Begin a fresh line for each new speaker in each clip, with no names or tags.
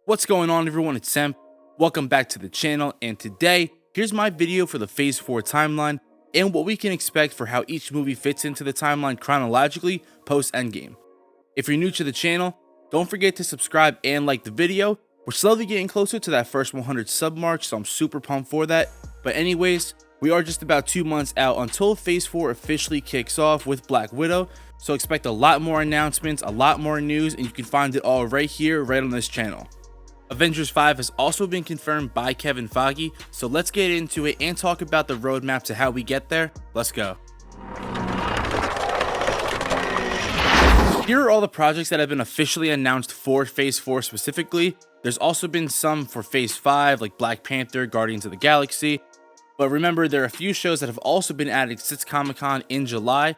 What's going on, everyone? It's Sam. Welcome back to the channel, and today here's my video for the Phase 4 timeline and what we can expect for how each movie fits into the timeline chronologically post Endgame. If you're new to the channel, don't forget to subscribe and like the video. We're slowly getting closer to that first 100 sub mark, so I'm super pumped for that. But anyways, we are just about 2 months out until Phase 4 officially kicks off with Black Widow, so expect a lot more announcements, a lot more news, and you can find it all right here, right on this channel. Avengers 5 has also been confirmed by Kevin Feige, so let's get into it and talk about the roadmap to how we get there. Let's go. Here are all the projects that have been officially announced for Phase 4 specifically. There's also been some for Phase 5 like Black Panther, Guardians of the Galaxy, but remember there are a few shows that have also been added since Comic-Con in July.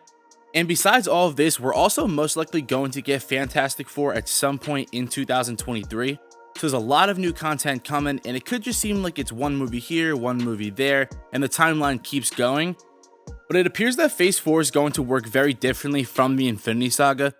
And besides all of this, we're also most likely going to get Fantastic Four at some point in 2023. So there's a lot of new content coming, and it could just seem like it's one movie here, one movie there, and the timeline keeps going. But it appears that Phase 4 is going to work very differently from the Infinity Saga.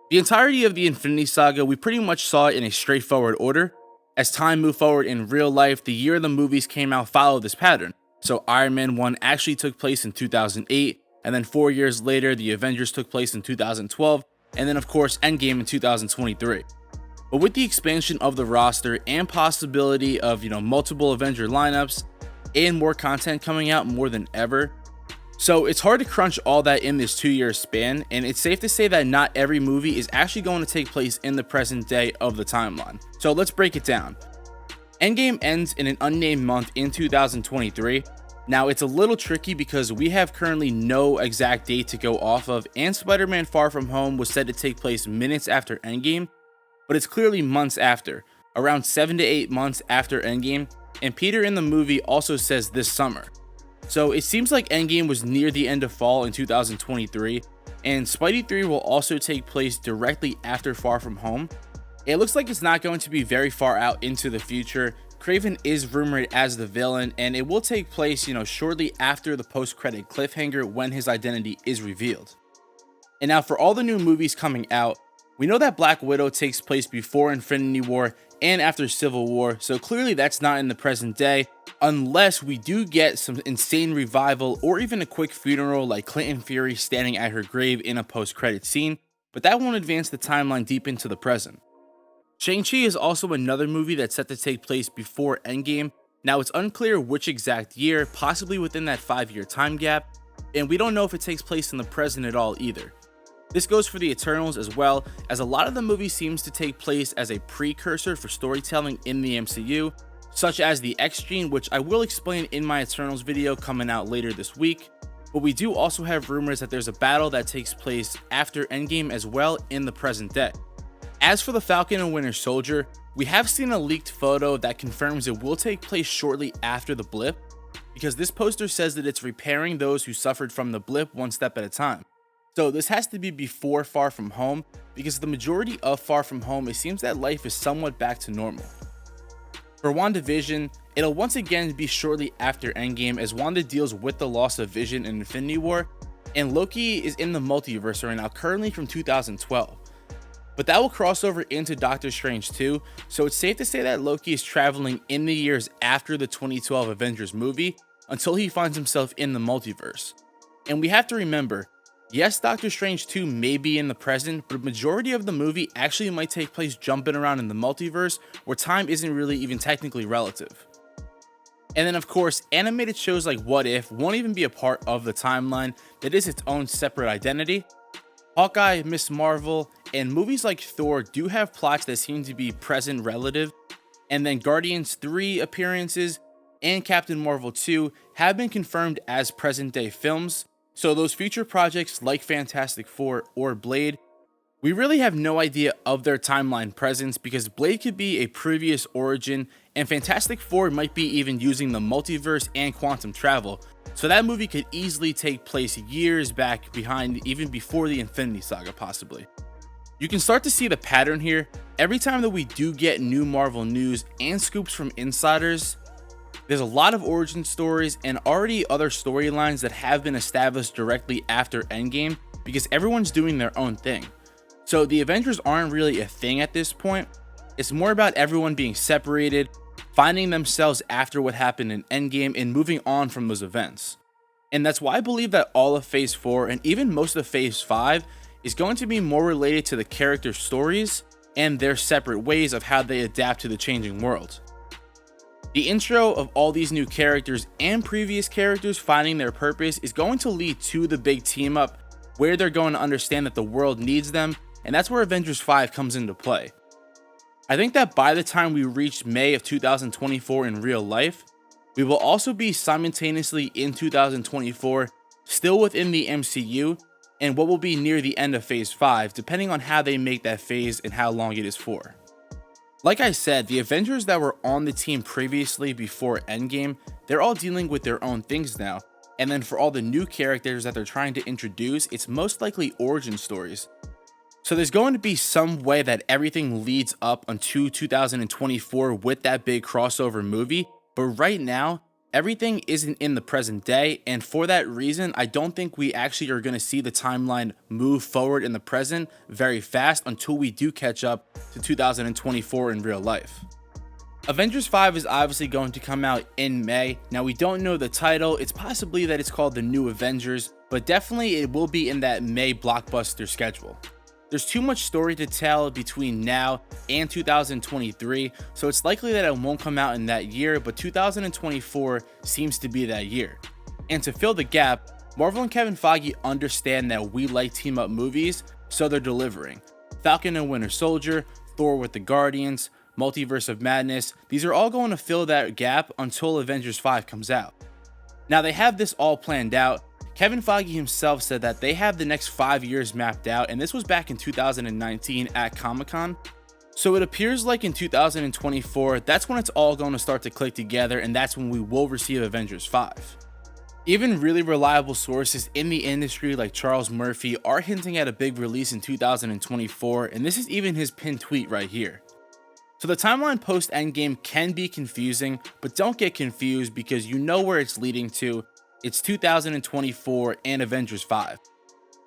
The entirety of the Infinity Saga, we pretty much saw it in a straightforward order. As time moved forward in real life, the year the movies came out followed this pattern. So Iron Man 1 actually took place in 2008, and then 4 years later, the Avengers took place in 2012, and then of course Endgame in 2023. But with the expansion of the roster and possibility of, multiple Avenger lineups and more content coming out more than ever, so it's hard to crunch all that in this 2-year span, and it's safe to say that not every movie is actually going to take place in the present day of the timeline. So let's break it down. Endgame ends in an unnamed month in 2023. Now it's a little tricky because we have currently no exact date to go off of, and Spider-Man Far From Home was said to take place minutes after Endgame, but it's clearly months after, around 7 to 8 months after Endgame, and Peter in the movie also says this summer. So it seems like Endgame was near the end of fall in 2023, and Spidey 3 will also take place directly after Far From Home. It looks like it's not going to be very far out into the future. Kraven is rumored as the villain, and it will take place, shortly after the post-credit cliffhanger when his identity is revealed. And now for all the new movies coming out, we know that Black Widow takes place before Infinity War and after Civil War, so clearly that's not in the present day, unless we do get some insane revival or even a quick funeral like Clinton Fury standing at her grave in a post-credit scene, but that won't advance the timeline deep into the present. Shang-Chi is also another movie that's set to take place before Endgame. Now it's unclear which exact year, possibly within that 5-year time gap, and we don't know if it takes place in the present at all either. This goes for the Eternals as well, as a lot of the movie seems to take place as a precursor for storytelling in the MCU, such as the X Gene, which I will explain in my Eternals video coming out later this week. But we do also have rumors that there's a battle that takes place after Endgame as well in the present day. As for the Falcon and Winter Soldier, we have seen a leaked photo that confirms it will take place shortly after the blip, because this poster says that it's repairing those who suffered from the blip one step at a time. So this has to be before Far From Home, because the majority of Far From Home, it seems that life is somewhat back to normal. For WandaVision, it'll once again be shortly after Endgame, as Wanda deals with the loss of Vision in Infinity War, and Loki is in the multiverse right now, currently from 2012. But that will cross over into Doctor Strange 2, so it's safe to say that Loki is traveling in the years after the 2012 Avengers movie until he finds himself in the multiverse. And we have to remember, yes, Doctor Strange 2 may be in the present, but a majority of the movie actually might take place jumping around in the multiverse, where time isn't really even technically relative. And then of course, animated shows like What If won't even be a part of the timeline, that is its own separate identity. Hawkeye, Ms. Marvel, and movies like Thor do have plots that seem to be present relative, and then Guardians 3 appearances and Captain Marvel 2 have been confirmed as present day films. So those future projects like Fantastic Four or Blade, we really have no idea of their timeline presence, because Blade could be a previous origin and Fantastic Four might be even using the multiverse and quantum travel. So that movie could easily take place years back behind, even before the Infinity Saga possibly. You can start to see the pattern here. Every time that we do get new Marvel news and scoops from insiders, there's a lot of origin stories and already other storylines that have been established directly after Endgame, because everyone's doing their own thing. So the Avengers aren't really a thing at this point, It's more about everyone being separated, finding themselves after what happened in Endgame, and moving on from those events. And that's why I believe that all of Phase 4 and even most of Phase 5 is going to be more related to the character stories and their separate ways of how they adapt to the changing world. The intro of all these new characters and previous characters finding their purpose is going to lead to the big team up where they're going to understand that the world needs them, and that's where Avengers 5 comes into play. I think that by the time we reach May of 2024 in real life, we will also be simultaneously in 2024, still within the MCU, and what will be near the end of Phase 5, depending on how they make that phase and how long it is for. Like I said, the Avengers that were on the team previously before Endgame, they're all dealing with their own things now, and then for all the new characters that they're trying to introduce, it's most likely origin stories. So there's going to be some way that everything leads up until 2024 with that big crossover movie, but right now, everything isn't in the present day, and for that reason, I don't think we actually are going to see the timeline move forward in the present very fast until we do catch up to 2024 in real life. Avengers 5 is obviously going to come out in May. Now, we don't know the title. It's possibly that it's called The New Avengers, but definitely it will be in that May blockbuster schedule. There's too much story to tell between now and 2023, so it's likely that it won't come out in that year, but 2024 seems to be that year. And to fill the gap, Marvel and Kevin Feige understand that we like team-up movies, so they're delivering. Falcon and Winter Soldier, Thor with the Guardians, Multiverse of Madness, these are all going to fill that gap until Avengers 5 comes out. Now, they have this all planned out. Kevin Feige himself said that they have the next 5 years mapped out, and this was back in 2019 at Comic-Con. So it appears like in 2024, that's when it's all going to start to click together, and that's when we will receive Avengers 5. Even really reliable sources in the industry like Charles Murphy are hinting at a big release in 2024, and this is even his pinned tweet right here. So the timeline post Endgame can be confusing, but don't get confused because you know where it's leading to. It's 2024 and Avengers 5.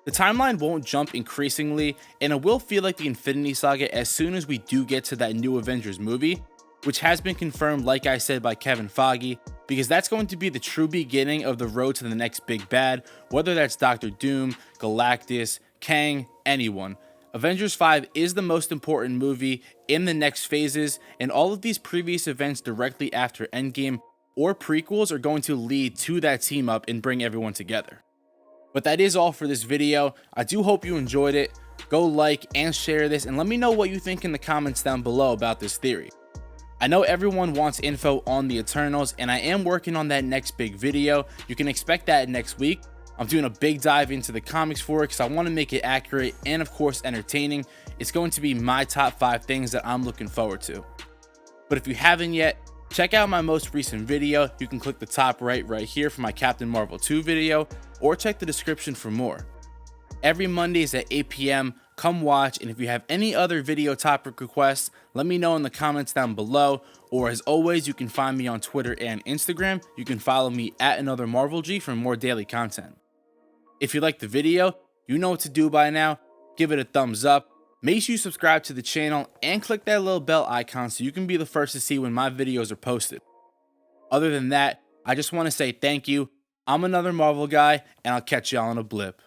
The timeline won't jump increasingly, and it will feel like the Infinity Saga as soon as we do get to that new Avengers movie, which has been confirmed, like I said, by Kevin Feige, because that's going to be the true beginning of the road to the next big bad, whether that's Doctor Doom, Galactus, Kang, anyone. Avengers 5 is the most important movie in the next phases, and all of these previous events directly after Endgame or prequels are going to lead to that team up and bring everyone together. But that is all for this video. I do hope you enjoyed it. Go like and share this and let me know what you think in the comments down below about this theory. I know everyone wants info on the Eternals, and I am working on that next big video. You can expect that next week. I'm doing a big dive into the comics for it because I want to make it accurate and of course entertaining. It's going to be my top 5 things that I'm looking forward to. But if you haven't yet, check out my most recent video. You can click the top right here for my Captain Marvel 2 video, or check the description for more. Every Mondays at 8 p.m, come watch, and if you have any other video topic requests, let me know in the comments down below, or as always, you can find me on Twitter and Instagram. You can follow me at Another Marvel G for more daily content. If you liked the video, you know what to do by now. Give it a thumbs up. Make sure you subscribe to the channel and click that little bell icon so you can be the first to see when my videos are posted. Other than that, I just want to say thank you. I'm Another Marvel Guy, and I'll catch y'all on a blip.